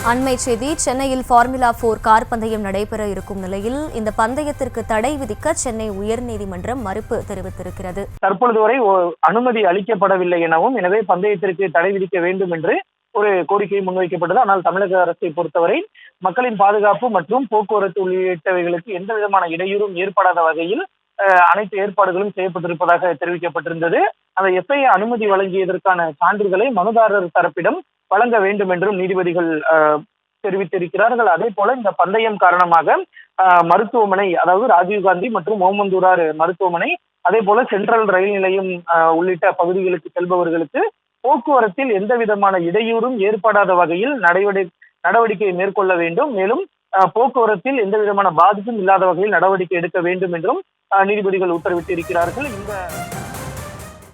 அண்மை செய்தி சென்னையில் ஃபார்முலா 4 கார் பந்தயம் நடைபெற இருக்கும் நிலையில் இந்த பந்தயத்திற்கு தடை விதிக்க சென்னை உயர்நீதிமன்றம் மறுப்பு தெரிவித்திருக்கிறது. தற்பொழுது வரை அனுமதி அளிக்கப்படவில்லை எனவும், எனவே பந்தயத்திற்கு தடை விதிக்க வேண்டும் என்று ஒரு கோரிக்கை முன்வைக்கப்பட்டது. ஆனால் தமிழக அரசை பொறுத்தவரை மக்களின் பாதுகாப்பு மற்றும் போக்குவரத்து உள்ளிட்டவைகளுக்கு எந்த விதமான இடையூறும் ஏற்படாத வகையில் அனைத்து ஏற்பாடுகளும் செய்யப்பட்டிருப்பதாக தெரிவிக்கப்பட்டிருந்தது. அந்த எஸ்ஐ அனுமதி வழங்கியதற்கான சான்றுகளை மனுதாரர் தரப்பிடம் வழங்க வேண்டும் என்றும் நீதிபதிகள் தெரிவித்திருக்கிறார்கள். அதே போல இந்த பந்தயம் காரணமாக மருத்துவமனை, அதாவது ராஜீவ்காந்தி மற்றும் ஓமந்தூரார் மருத்துவமனை, அதே போல சென்ட்ரல் ரயில் நிலையம் உள்ளிட்ட பகுதிகளுக்கு செல்பவர்களுக்கு போக்குவரத்தில் எந்த விதமான இடையூறும் ஏற்படாத வகையில் நடவடிக்கை மேற்கொள்ள வேண்டும். மேலும் போக்குவரத்தில் எந்த விதமான பாதிப்பும் இல்லாத வகையில் நடவடிக்கை எடுக்க வேண்டும் என்றும் நீதிபதிகள் உத்தரவிட்டிருக்கிறார்கள். இந்த